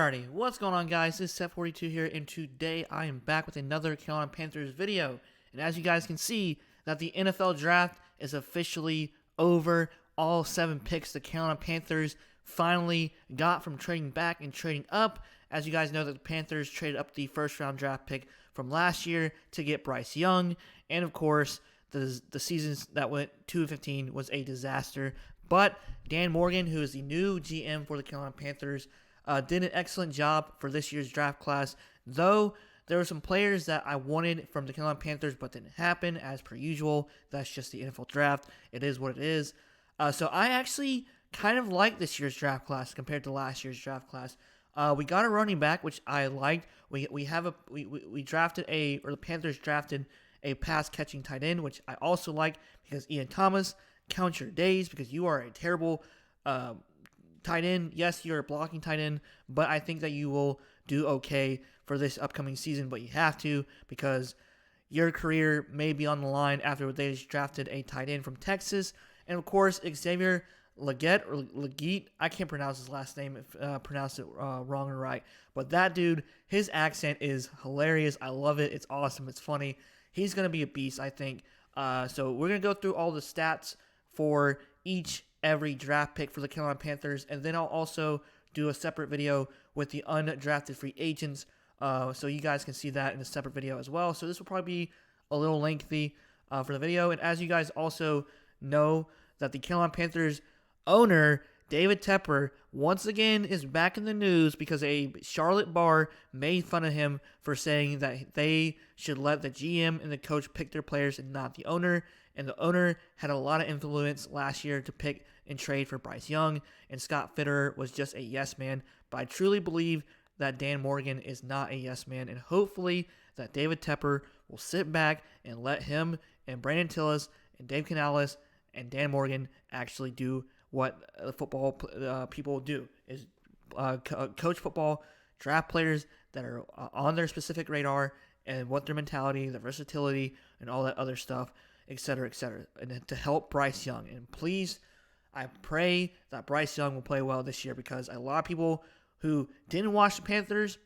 Alrighty, what's going on, guys? It's Set42 here, and today I am back with another Carolina Panthers video. And as you guys can see, that the NFL draft is officially over. All 7 picks the Carolina Panthers finally got from trading back and trading up. As you guys know, that the Panthers traded up the first-round draft pick from last year to get Bryce Young, and of course, the seasons that went 2-15 was a disaster. But Dan Morgan, who is the new GM for the Carolina Panthers, did an excellent job for this year's draft class, though there were some players that I wanted from the Carolina Panthers but didn't happen, as per usual. That's just the NFL draft. It is what it is. So I actually kind of like this year's draft class compared to last year's draft class. We got a running back, which I liked. We drafted the Panthers drafted a pass-catching tight end, which I also like, because Ian Thomas, count your days, because you are a terrible tight end. Yes, you're a blocking tight end, but I think that you will do okay for this upcoming season, but you have to, because your career may be on the line after they just drafted a tight end from Texas. And of course, Xavier Legette, I can't pronounce his last name, pronounce it wrong or right, but that dude, his accent is hilarious. I love it. It's awesome. It's funny. He's going to be a beast, I think. So we're going to go through all the stats for every draft pick for the Carolina Panthers, and then I'll also do a separate video with the undrafted free agents, so you guys can see that in a separate video as well. So this will probably be a little lengthy for the video. And as you guys also know, that the Carolina Panthers owner, David Tepper, once again is back in the news because a Charlotte bar made fun of him for saying that they should let the GM and the coach pick their players and not the owner. And the owner had a lot of influence last year to pick and trade for Bryce Young, and Scott Fitterer was just a yes man. But I truly believe that Dan Morgan is not a yes man, and hopefully that David Tepper will sit back and let him and Brandon Tillis and Dave Canales and Dan Morgan actually do what football people do, is coach football, draft players that are on their specific radar, and what their mentality, their versatility, and all that other stuff, etc., and to help Bryce Young. And please, I pray that Bryce Young will play well this year, because a lot of people who didn't watch the Panthers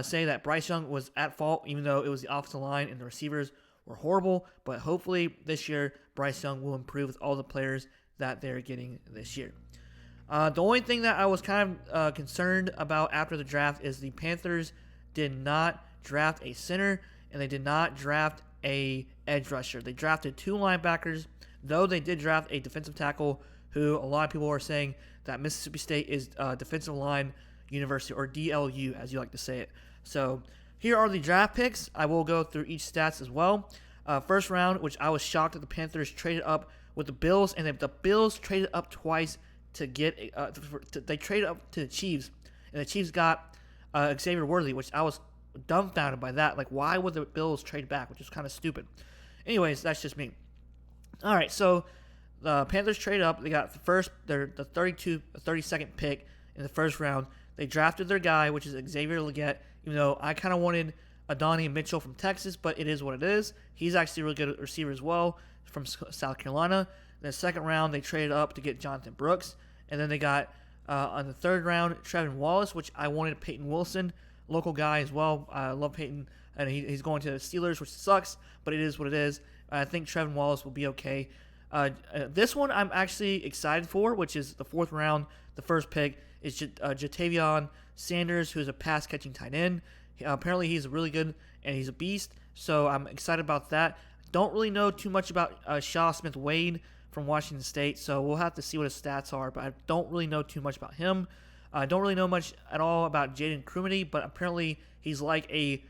say that Bryce Young was at fault, even though it was the offensive line and the receivers were horrible. But hopefully this year, Bryce Young will improve with all the players that they're getting this year. The only thing that I was kind of concerned about after the draft is the Panthers did not draft a center, and they did not draft a edge rusher. They drafted 2 linebackers, though they did draft a defensive tackle, who a lot of people are saying that Mississippi State is Defensive Line University, or DLU, as you like to say it. So here are the draft picks. I will go through each stats as well. First round, which I was shocked that the Panthers traded up with the Bills, and the Bills traded up twice to get. They traded up to the Chiefs, and the Chiefs got Xavier Worthy, which I was dumbfounded by that. Like, why would the Bills trade back, which is kind of stupid. Anyways, that's just me. All right, so the Panthers traded up. They got the 32nd pick in the first round. They drafted their guy, which is Xavier Legette, even though I kind of wanted Adonai Mitchell from Texas, but it is what it is. He's actually a really good receiver as well from South Carolina. In the second round, they traded up to get Jonathan Brooks, and then they got, on the third round, Trevin Wallace, which I wanted Peyton Wilson, local guy as well. I love Peyton, and he's going to the Steelers, which sucks, but it is what it is. I think Trevin Wallace will be okay. This one I'm actually excited for, which is the fourth round. The first pick is Jatavion Sanders, who is a pass-catching tight end. Apparently he's really good, and he's a beast, so I'm excited about that. Don't really know too much about Shaw Smith-Wade from Washington State, so we'll have to see what his stats are, but I don't really know too much about him. I don't really know much at all about Jaden Crumedy, but apparently he's like a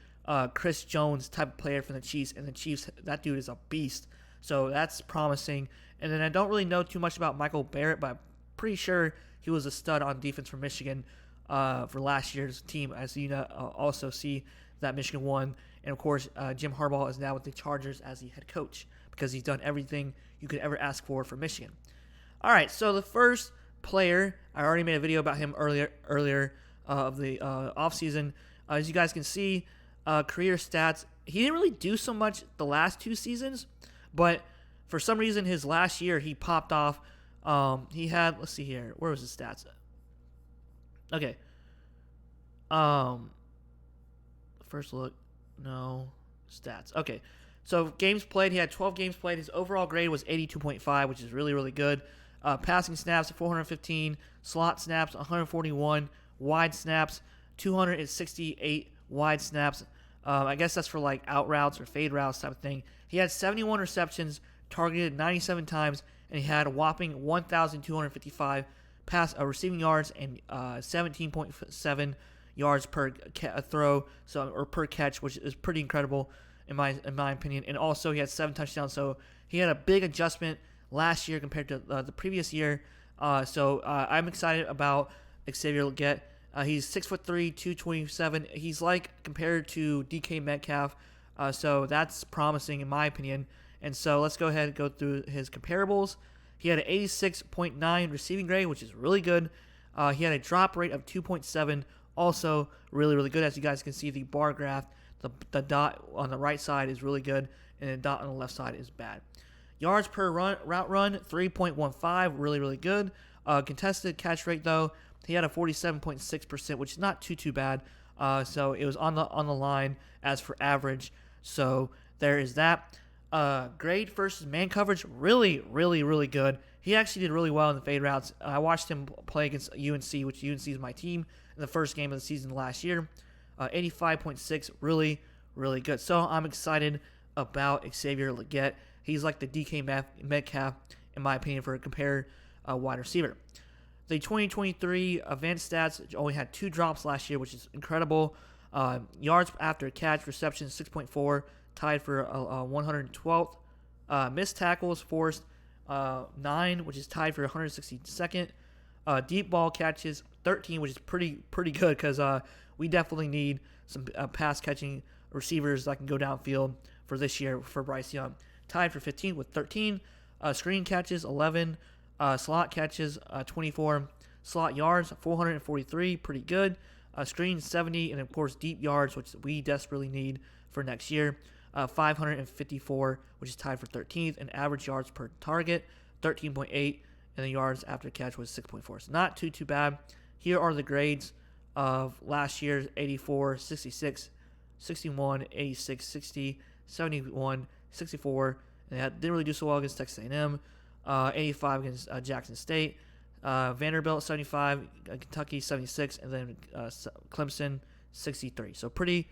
Chris Jones type of player from the Chiefs, and the Chiefs, that dude is a beast, so that's promising. And then I don't really know too much about Michael Barrett, but I'm pretty sure he was a stud on defense for Michigan for last year's team, as you also see that Michigan won. And of course, Jim Harbaugh is now with the Chargers as the head coach, because he's done everything you could ever ask for Michigan. All right, so the first player, I already made a video about him earlier of the offseason. As you guys can see, career stats, he didn't really do so much the last 2 seasons, but for some reason his last year he popped off. He had, let's see here, where was his stats? Okay. Um, first look, no stats. Okay, so games played, he had 12 games played. His overall grade was 82.5, which is really, really good. Passing snaps 415, slot snaps 141, wide snaps 268 wide snaps. I guess that's for like out routes or fade routes type of thing. He had 71 receptions, targeted 97 times, and he had a whopping 1,255 receiving yards and 17.7 yards per throw, or per catch, which is pretty incredible in my opinion. And also he had 7 touchdowns, so he had a big adjustment last year compared to the previous year. So I'm excited about Xavier Legette. He's 6'3", 227. He's like compared to DK Metcalf, so that's promising in my opinion. And so let's go ahead and go through his comparables. He had an 86.9 receiving grade, which is really good. He had a drop rate of 2.7, also really, really good. As you guys can see, the bar graph, the dot on the right side is really good, and the dot on the left side is bad. Yards per route run, 3.15, really, really good. Contested catch rate, though, he had a 47.6%, which is not too bad. So it was on the line as for average. So there is that. Grade versus man coverage, really, really, really good. He actually did really well in the fade routes. I watched him play against UNC, which UNC is my team, in the first game of the season last year. 85.6, really, really good. So I'm excited about Xavier Legette. He's like the DK Metcalf, in my opinion, for a compared wide receiver. The 2023 advanced stats only had 2 drops last year, which is incredible. Yards after catch, reception 6.4, tied for 112th. Missed tackles forced 9, which is tied for 162nd. Deep ball catches 13, which is pretty good because we definitely need some pass catching receivers that can go downfield for this year for Bryce Young. Tied for 15th with 13. Screen catches 11. Slot catches 24. Slot yards 443, pretty good. Screen 70, and of course deep yards, which we desperately need for next year. 554, which is tied for 13th, and average yards per target 13.8, and the yards after catch was 6.4. So not too bad. Here are the grades of last year's: 84, 66, 61, 86, 60, 71, 64. And they didn't really do so well against Texas A&M. 85 against Jackson State. Vanderbilt 75, Kentucky 76, and then Clemson 63. So pretty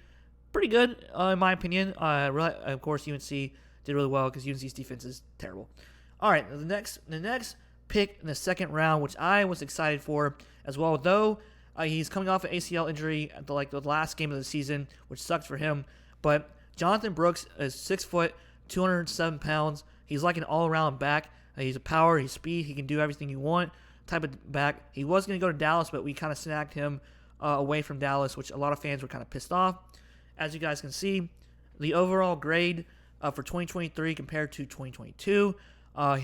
good in my opinion. Of course, UNC did really well because UNC's defense is terrible. All right, the next pick in the second round, which I was excited for as well, though he's coming off an ACL injury at the last game of the season, which sucked for him. But Jonathan Brooks is 6 foot, 207 pounds. He's like an all-around back. He's a power, he's speed, he can do everything you want type of back. He was going to go to Dallas, but we kind of snagged him away from Dallas, which a lot of fans were kind of pissed off. As you guys can see, the overall grade for 2023 compared to 2022,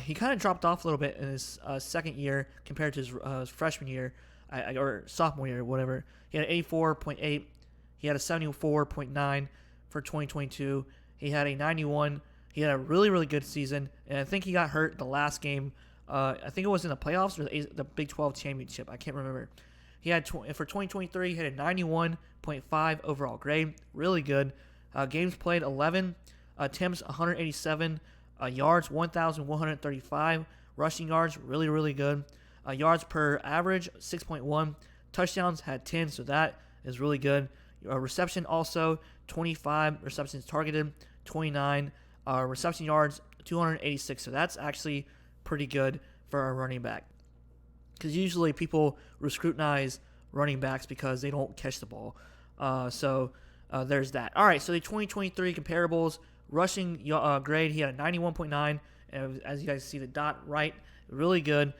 he kind of dropped off a little bit in his second year compared to his freshman year or sophomore year, whatever. He had an 84.8. He had a 74.9 for 2022. He had a 91. He had a really, really good season, and I think he got hurt the last game. I think it was in the playoffs or the Big 12 championship. I can't remember. He had for 2023, he had a 91.5 overall grade, really good. Games played 11, attempts 187, yards 1,135, rushing yards really, really good. Yards per average 6.1, touchdowns had 10, so that is really good. Reception also 25 receptions targeted, 29. Reception yards 286, so that's actually pretty good for a running back. Because usually people scrutinize running backs because they don't catch the ball. So there's that. All right, so the 2023 comparables, rushing grade, he had a 91.9. And as you guys see, the dot right, really good.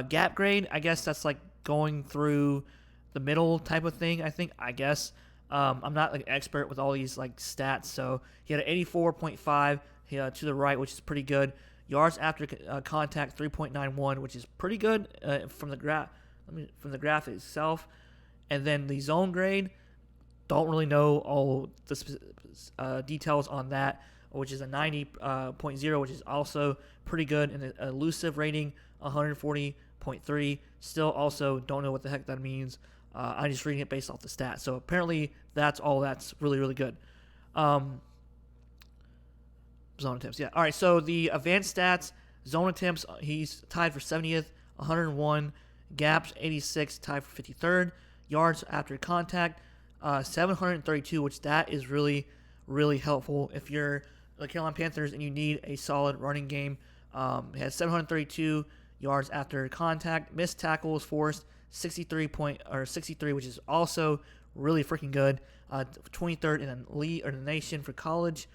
Gap grade, I guess that's like going through the middle type of thing, I guess. I'm not like an expert with all these like stats. So he had an 84.5 to the right, which is pretty good. Yards after contact 3.91, which is pretty good from the graph itself. And then the zone grade, don't really know all the details on that, which is a 90.0, which is also pretty good. And the elusive rating 140.3. Still also don't know what the heck that means. I'm just reading it based off the stats. So apparently that's really, really good. Zone attempts, yeah. All right, so the advanced stats, zone attempts, he's tied for 70th, 101. Gaps, 86, tied for 53rd. Yards after contact, 732, which that is really, really helpful if you're the Carolina Panthers and you need a solid running game. He has 732 yards after contact. Missed tackles forced, 63, which is also really freaking good. 23rd in the nation for college.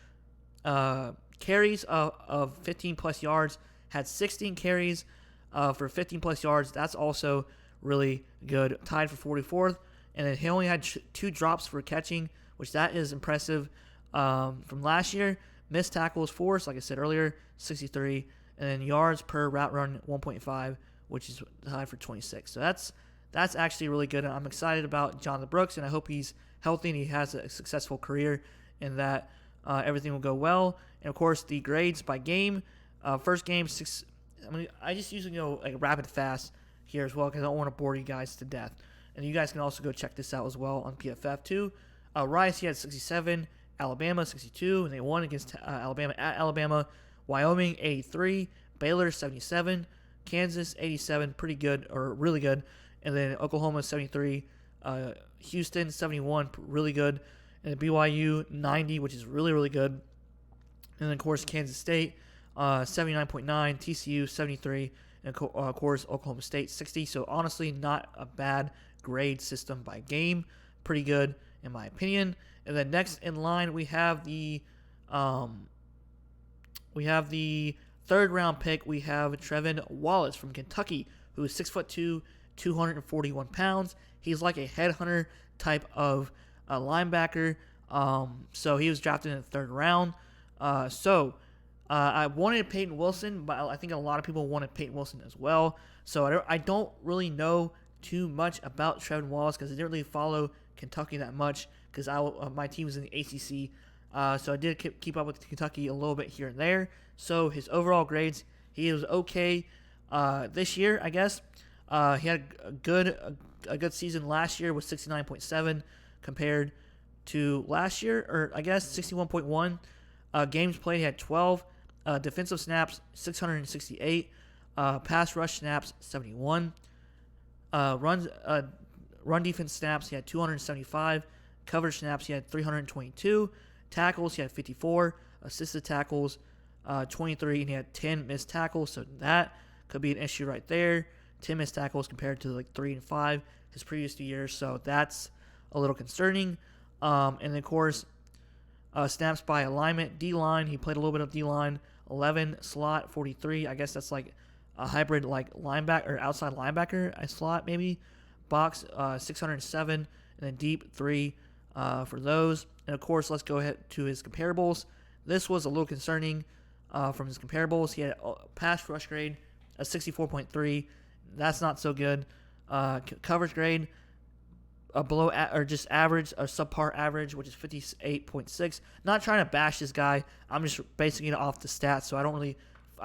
Carries of 15 plus yards, had 16 carries for 15 plus yards. That's also really good. Tied for 44th, and then he only had 2 drops for catching, which that is impressive from last year. Missed tackles forced, like I said earlier, 63, and then yards per route run 1.5, which is tied for 26. So that's actually really good. And I'm excited about Jonathan Brooks, and I hope he's healthy and he has a successful career, and that everything will go well. And of course, the grades by game. First game, 6. I just usually go like rapid fast here as well because I don't want to bore you guys to death. And you guys can also go check this out as well on PFF too. Rice, he had 67. Alabama, 62. And they won against Alabama at Alabama. Wyoming, 83. Baylor, 77. Kansas, 87. Pretty good, or really good. And then Oklahoma, 73. Houston, 71. Really good. And then BYU, 90, which is really, really good. And then, of course, Kansas State, 79.9, TCU, 73, and, of course, Oklahoma State, 60. So, honestly, not a bad grade system by game. Pretty good, in my opinion. And then next in line, we have the third-round pick. We have Trevin Wallace from Kentucky, who is 6'2", 241 pounds. He's like a headhunter type of linebacker. So he was drafted in the 3rd round. I wanted Peyton Wilson, but I think a lot of people wanted Peyton Wilson as well. So I don't really know too much about Trevin Wallace because I didn't really follow Kentucky that much because my team was in the ACC. So I did keep up with Kentucky a little bit here and there. So his overall grades, he was okay this year, I guess. He had a good season last year with 69.7 compared to last year, or I guess 61.1. Games played, he had 12. Defensive snaps, 668. Pass rush snaps, 71. Run defense snaps, he had 275. Coverage snaps, he had 322. Tackles, he had 54. Assisted tackles, 23, and he had 10 missed tackles. So that could be an issue right there. 10 missed tackles compared to like 3 and 5 his previous 2 years. So that's a little concerning. And then, of course, snaps by alignment, D-line. He played a little bit of D-line. 11 slot, 43. I guess that's like a hybrid like linebacker or outside linebacker, a slot maybe. Box, 607. And then deep, 3 for those. And, of course, let's go ahead to his comparables. This was a little concerning from his comparables. He had a pass rush grade of 64.3. That's not so good. Coverage grade, below or just average or subpar average, which is 58.6. Not trying to bash this guy. I'm just basing it off the stats. So I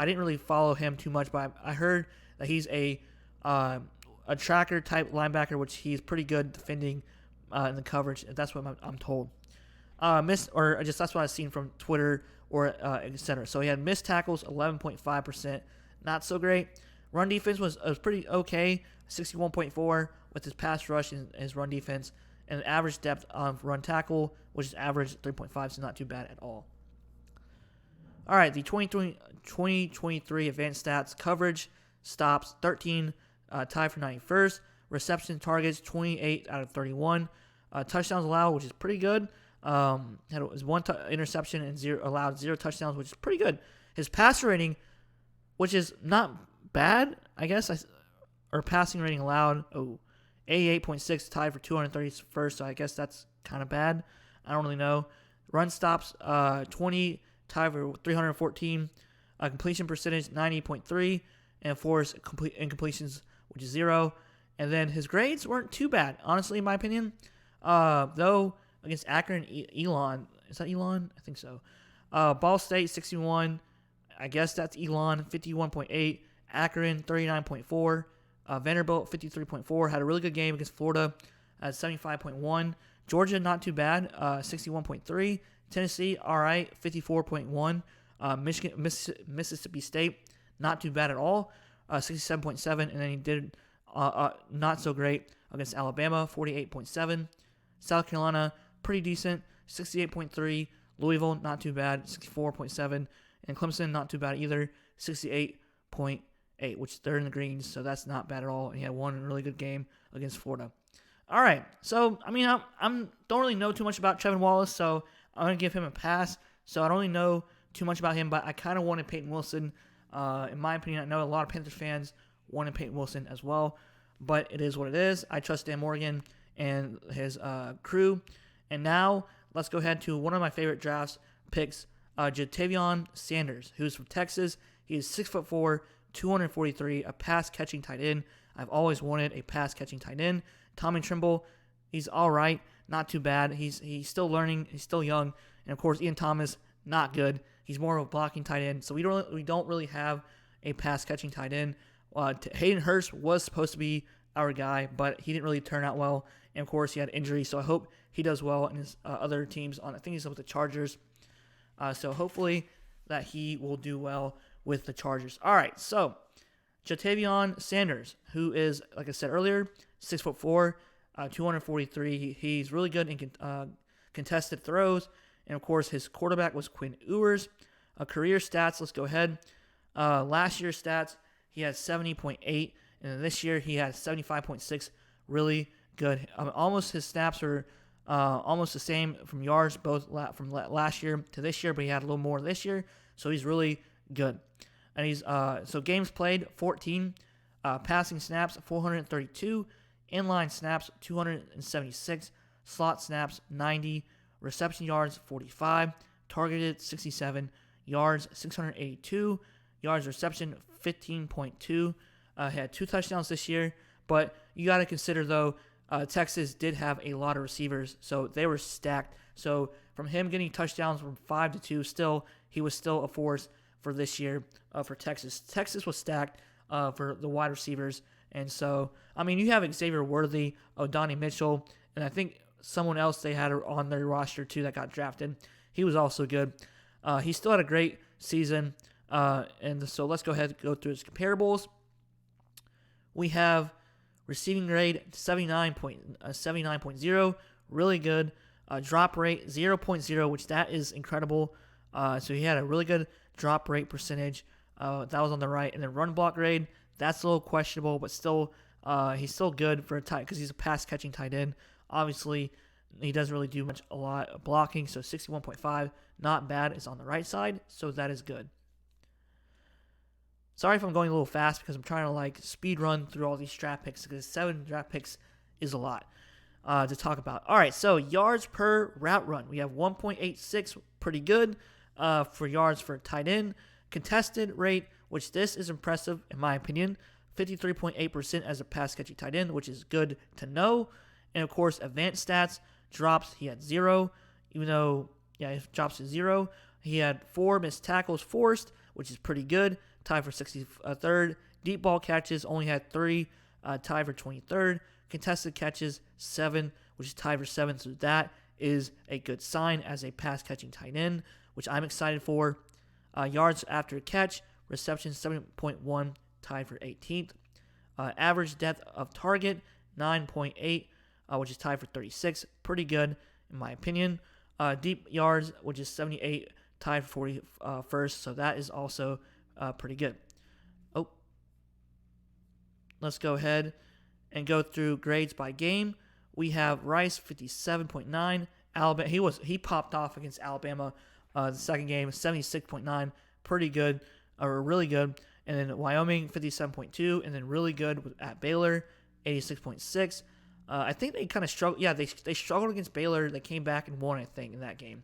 didn't really follow him too much, but I heard that he's a tracker type linebacker, which he's pretty good defending in the coverage. That's what I'm told. That's what I've seen from Twitter or etc. So he had missed tackles 11.5%, not so great. Run defense was pretty okay, 61.4 with his pass rush and his run defense, and average depth of run tackle, which is average 3.5, so not too bad at all. All right, the 2023 advanced stats: coverage, stops 13, tied for 91st. Reception targets 28 out of 31. Touchdowns allowed, which is pretty good. Had one interception and allowed 0 touchdowns, which is pretty good. His passer rating, which is not bad, I guess, or passing rating allowed, 88.6, tied for 231st, so I guess that's kind of bad. I don't really know. Run stops, 20, tied for 314. Completion percentage, 90.3, and forced incompletions, which is 0. And then his grades weren't too bad, honestly, in my opinion. Though, against Akron and Elon. Is that Elon? I think so. Ball State, 61. I guess that's Elon, 51.8. Akron, 39.4. Vanderbilt, 53.4. Had a really good game against Florida. at 75.1. Georgia, not too bad, 61.3. Tennessee, all right, 54.1. Mississippi State, not too bad at all, 67.7. And then he did not so great against Alabama, 48.7. South Carolina, pretty decent, 68.3. Louisville, not too bad, 64.7. And Clemson, not too bad either, 68.8, which they're in the greens, so that's not bad at all. And he had one really good game against Florida. All right, so, I mean, I don't really know too much about Trevin Wallace, so I'm going to give him a pass. So I don't really know too much about him, but I kind of wanted Peyton Wilson. In my opinion, I know a lot of Panthers fans wanted Peyton Wilson as well, but it is what it is. I trust Dan Morgan and his crew. And now let's go ahead to one of my favorite drafts picks, Ja'Tavion Sanders, who's from Texas. He is 6'4", 243, a pass-catching tight end. I've always wanted a pass-catching tight end. Tommy Trimble, he's all right, not too bad. He's still learning. He's still young. And, of course, Ian Thomas, not good. He's more of a blocking tight end. So we don't really have a pass-catching tight end. Hayden Hurst was supposed to be our guy, but he didn't really turn out well. And, of course, he had injury. So I hope he does well in his other teams. I think he's with the Chargers. So hopefully that he will do well with the Chargers. All right, so Ja'Tavion Sanders, who is, like I said earlier, 6'4", 243. He's really good in contested throws. And, of course, his quarterback was Quinn Ewers. Career stats, let's go ahead. Last year's stats, he had 70.8. And this year, he had 75.6. Really good. Almost his snaps were almost the same from yards, both from last year to this year, but he had a little more this year. So he's really good. And he's so games played, 14. Passing snaps, 432. Inline snaps, 276. Slot snaps, 90. Reception yards, 45. Targeted, 67. Yards, 682. Yards reception, 15.2. Had 2 touchdowns this year. But you got to consider, though, Texas did have a lot of receivers, so they were stacked. So from him getting touchdowns from 5 to 2, he was still a force for this year for Texas. Texas was stacked for the wide receivers. And so, I mean, you have Xavier Worthy, Donnie Mitchell, and I think someone else they had on their roster, too, that got drafted. He was also good. He still had a great season. And so let's go ahead and go through his comparables. We have receiving grade 79.0, really good. Drop rate 0.0, which that is incredible. So he had a really good drop rate percentage. That was on the right. And then run block grade, that's a little questionable, but still, he's still good for a tight because he's a pass catching tight end. Obviously, he doesn't really do a lot of blocking. So 61.5, not bad. It's on the right side, so that is good. Sorry if I'm going a little fast because I'm trying to speed run through all these draft picks because 7 draft picks is a lot to talk about. All right, so yards per route run. We have 1.86, pretty good for yards for tight end. Contested rate, which this is impressive in my opinion, 53.8% as a pass catching tight end, which is good to know. And of course, advanced stats, drops, he had 0, even though, it drops to 0. He had 4 missed tackles forced, which is pretty good. Tied for 63rd. Deep ball catches only had 3, tied for 23rd. Contested catches 7, which is tied for 7th. So that is a good sign as a pass catching tight end, which I'm excited for. Yards after catch, reception 7.1, tied for 18th. Average depth of target 9.8, which is tied for 36. Pretty good in my opinion. Deep yards, which is 78, tied for 41st. So that is also pretty good. Let's go ahead and go through grades by game. We have Rice 57.9. Alabama, he popped off against Alabama the second game, 76.9. Pretty good, or really good. And then Wyoming 57.2, and then really good at Baylor 86.6. I think they kind of struggled. Yeah, they struggled against Baylor. They came back and won, I think, in that game.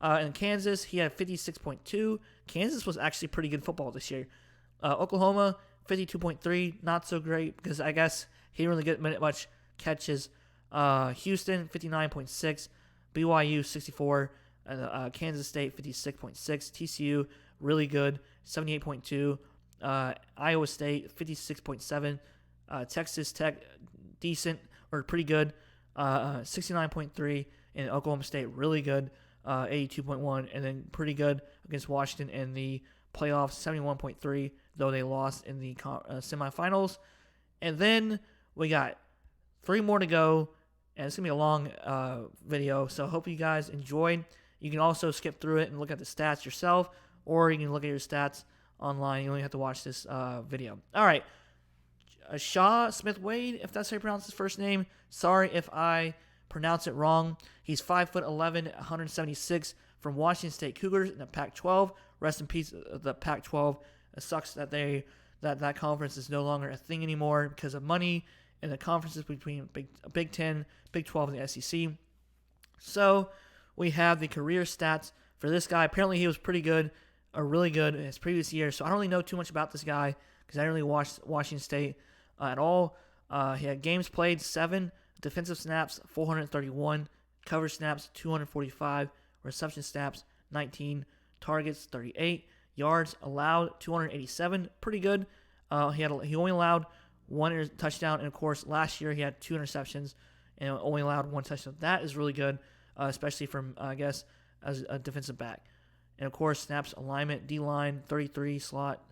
In Kansas, he had 56.2. Kansas was actually pretty good football this year. Oklahoma, 52.3. Not so great because I guess he didn't really get much catches. Houston, 59.6. BYU, 64. Kansas State, 56.6. TCU, really good, 78.2. Iowa State, 56.7. Texas Tech, decent or pretty good, 69.3, and Oklahoma State really good, 82.1, and then pretty good against Washington in the playoffs, 71.3, though they lost in the semifinals. And then we got 3 more to go, and it's going to be a long video, so I hope you guys enjoyed. You can also skip through it and look at the stats yourself, or you can look at your stats online. You only have to watch this video. All right. Shaw Smith-Wade, if that's how you pronounce his first name. Sorry if I pronounce it wrong. He's 5'11", 176 from Washington State Cougars in the Pac-12. Rest in peace, the Pac-12. It sucks that that conference is no longer a thing anymore because of money and the conferences between Big 10, Big 12, and the SEC. So we have the career stats for this guy. Apparently he was pretty good, or really good in his previous year. So I don't really know too much about this guy because I didn't really watch Washington State at all. He had games played 7, defensive snaps 431, coverage snaps 245, reception snaps 19, targets 38, yards allowed 287, pretty good. He only allowed 1 touchdown, and of course last year he had 2 interceptions and only allowed 1 touchdown. That is really good, especially from I guess as a defensive back. And of course snaps, alignment, D-line 33, slot.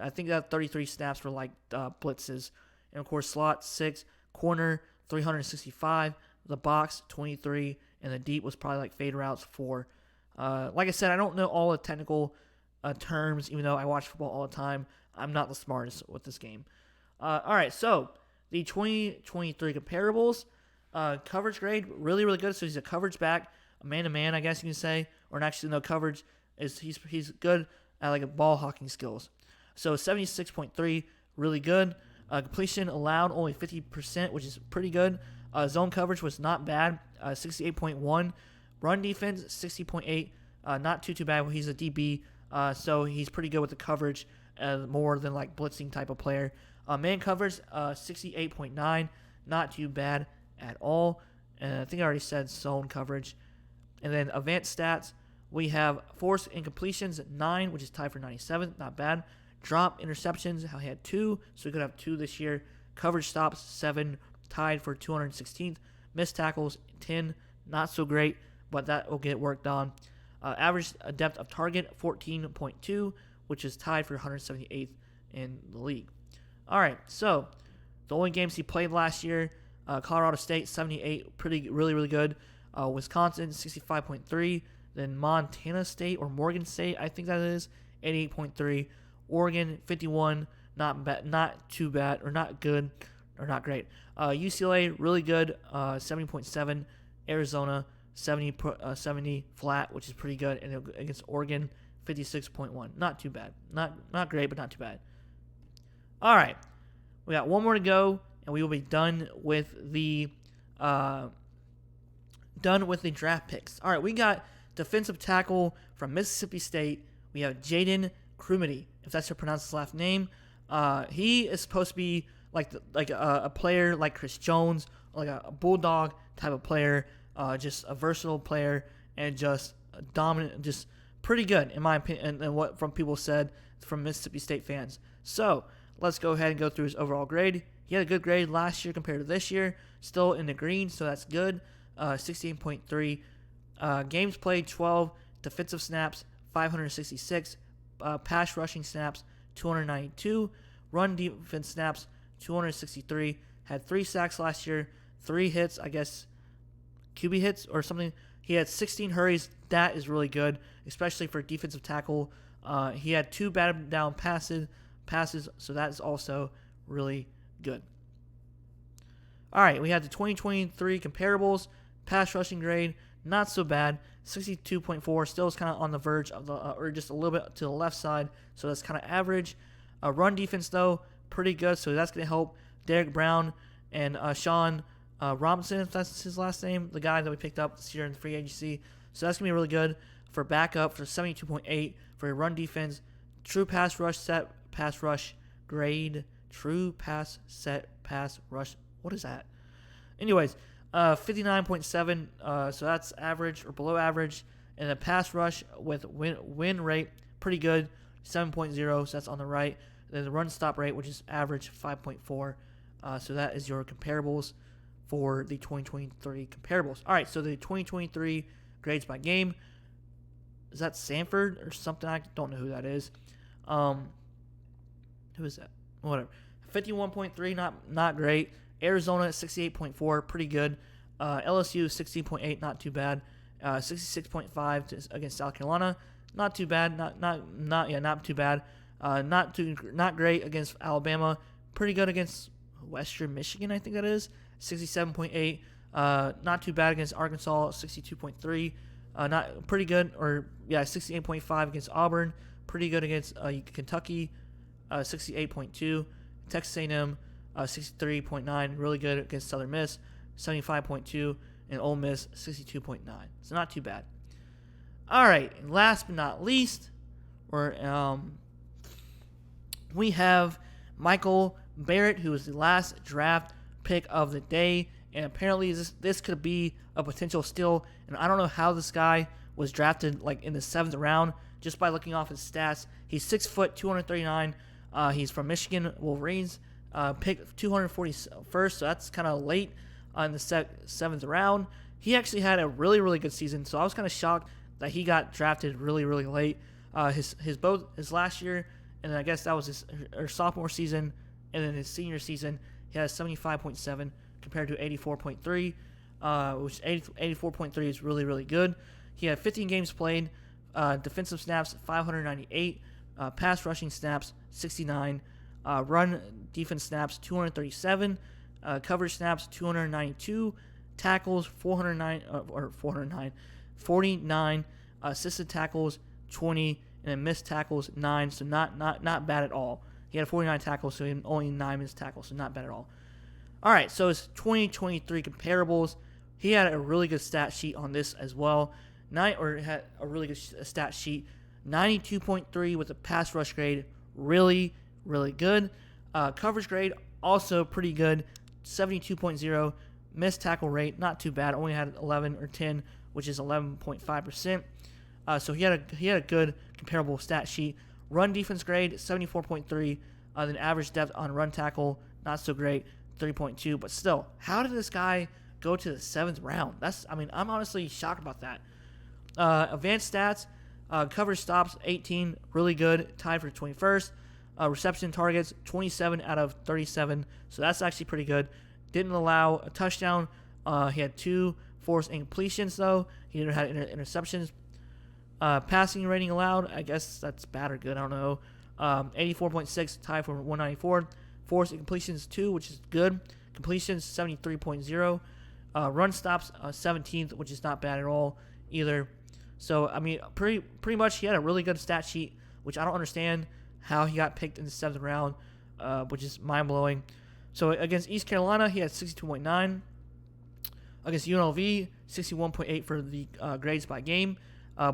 I think that 33 snaps were like blitzes. And, of course, slot 6, corner 365, the box 23, and the deep was probably like fade routes 4. Like I said, I don't know all the technical terms, even though I watch football all the time. I'm not the smartest with this game. All right, so the 2023 comparables, coverage grade, really, really good. So he's a coverage back, a man-to-man, I guess you can say, or actually no coverage. He's good at like a ball hawking skills. So 76.3, really good. Completion allowed only 50%, which is pretty good. Zone coverage was not bad, 68.1. Run defense 60.8, not too bad. He's a DB, so he's pretty good with the coverage, more than like blitzing type of player. Man coverage 68.9, not too bad at all. And I think I already said zone coverage. And then advanced stats, we have forced incompletions 9, which is tied for 97, not bad. Drop interceptions, he had 2, so we could have 2 this year. Coverage stops 7, tied for 216th. Missed tackles 10, not so great, but that will get worked on. Average depth of target 14.2, which is tied for 178th in the league. All right, so the only games he played last year, Colorado State 78, really, really good. Wisconsin 65.3, then Montana State or Morgan State, I think that is 88.3. Oregon 51, not too bad, or not good, or not great. UCLA really good, 70.7. Arizona 70 flat, which is pretty good, and against Oregon 56.1, not too bad, not great, but not too bad. All right, we got 1 more to go, and we will be done with the draft picks. All right, we got defensive tackle from Mississippi State. We have Jaden Crumedy, if that's how you pronounce his last name. He is supposed to be like a player like Chris Jones, like a bulldog type of player, just a versatile player, and just dominant, just pretty good in my opinion, and what from people said from Mississippi State fans. So let's go ahead and go through his overall grade. He had a good grade last year compared to this year, still in the green, so that's good. 16.3. Games played 12, defensive snaps 566. Pass rushing snaps 292, run defense snaps 263, had 3 sacks last year, 3 hits, I guess QB hits or something. He had 16 hurries. That is really good, especially for a defensive tackle. He had 2 batted down passes, so that is also really good. All right, we had the 2023 comparables. Pass rushing grade, not so bad. 62.4, still is kind of on the verge of the, or just a little bit to the left side, so that's kind of average. Run defense, though, pretty good, so that's going to help Derek Brown and Sean Robinson, if that's his last name, the guy that we picked up this year in the free agency. So that's going to be really good for backup for 72.8 for a run defense. True pass rush set, pass rush grade, true pass set, pass rush. What is that? Anyways, 59.7, so that's average or below average. And the pass rush with win rate, pretty good, 7.0, so that's on the right. Then the run stop rate, which is average, 5.4. So that is your comparables for the 2023 comparables. All right, so the 2023 grades by game. Is that Sanford or something? I don't know who that is. Who is that? Whatever. 51.3, not great. Arizona 68.4, pretty good. LSU 16.8, not too bad. 66.5 against South Carolina, not too bad. Not too bad. Not great against Alabama. Pretty good against Western Michigan, I think that is. 67.8. Not too bad against Arkansas. 62.3. Not pretty good, 68.5 against Auburn. Pretty good against Kentucky. 68.2. Texas A&M 63.9. Really good against Southern Miss. 75.2. And Ole Miss 62.9. So not too bad. All right, and last but not least, we have Michael Barrett, who is the last draft pick of the day, and apparently this could be a potential steal. And I don't know how this guy was drafted like in the 7th round just by looking off his stats. He's 6 foot, 239. He's from Michigan Wolverines. Picked 241st, so that's kind of late in the 7th round. He actually had a really, really good season, so I was kind of shocked that he got drafted really, really late. Both his last year, and then I guess that was his sophomore season, and then his senior season, he has 75.7 compared to 84.3, which 84.3 is really, really good. He had 15 games played, defensive snaps 598, pass rushing snaps 69, run defense snaps 237, coverage snaps 292, tackles 49, assisted tackles 20, and then missed tackles 9. So not bad at all. He had 49 tackles, so he had only 9 missed tackles, so not bad at all. All right, so his 2023 comparables, he had a really good stat sheet on this as well. Had a really good stat sheet. 92.3 with a pass rush grade, really, really good. Coverage grade, also pretty good. 72.0. Missed tackle rate, not too bad. Only had 11 or 10, which is 11.5%. So he had a good comparable stat sheet. Run defense grade, 74.3. Then average depth on run tackle, not so great, 3.2. But still, how did this guy go to the 7th round? I'm honestly shocked about that. Advanced stats, coverage stops, 18, really good, tied for 21st. Reception targets, 27 out of 37, so that's actually pretty good. Didn't allow a touchdown. He had 2 forced incompletions, though. He didn't have interceptions. Passing rating allowed, I guess that's bad or good, I don't know. 84.6, tied for 194. Forced incompletions, 2, which is good. Completions, 73.0. Run stops, 17th, which is not bad at all either. So, pretty much he had a really good stat sheet, which I don't understand how he got picked in the 7th round, which is mind-blowing. So, against East Carolina, he had 62.9. Against UNLV, 61.8 for the grades by game.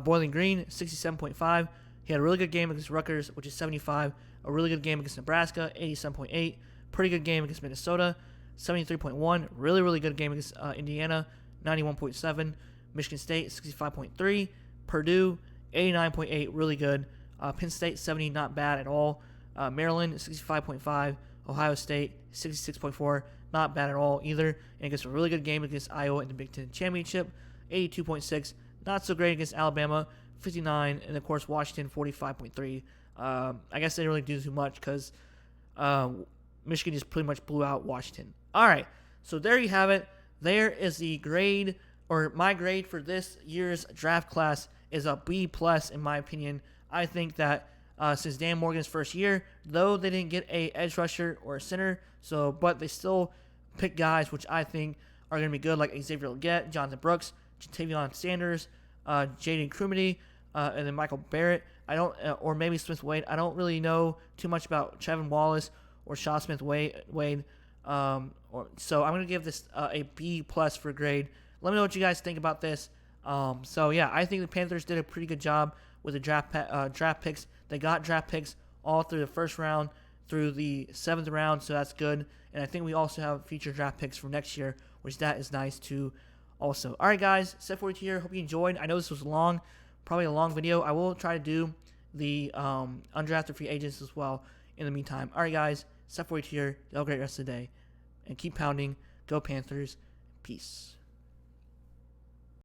Bowling Green, 67.5. He had a really good game against Rutgers, which is 75. A really good game against Nebraska, 87.8. Pretty good game against Minnesota, 73.1. Really, really good game against Indiana, 91.7. Michigan State, 65.3. Purdue, 89.8. Really good. Penn State, 70. Not bad at all. Maryland, 65.5. Ohio State, 66.4. Not bad at all either. And against a really good game against Iowa in the Big Ten Championship, 82.6. Not so great against Alabama, 59. And, of course, Washington, 45.3. I guess they didn't really do too much because Michigan just pretty much blew out Washington. All right, so there you have it. There is the grade, or my grade for this year's draft class is a B+, in my opinion. I think that since Dan Morgan's first year, though they didn't get a edge rusher or a center, but they still picked guys which I think are going to be good, like Xavier Legette, Jonathan Brooks, Tavion Sanders, Jaden Crumity, and then Michael Barrett. Or maybe Smith Wade. I don't really know too much about Trevin Wallace or Shaw Smith Wade. So I'm going to give this a B+ for grade. Let me know what you guys think about this. I think the Panthers did a pretty good job with the draft picks. They got draft picks all through the 1st round, through the 7th round, so that's good. And I think we also have future draft picks for next year, which that is nice too also. All right, guys, Set42 here. Hope you enjoyed. I know this was long, probably a long video. I will try to do the undrafted free agents as well in the meantime. All right, guys, Set42 here. Have a great rest of the day. And keep pounding. Go Panthers. Peace.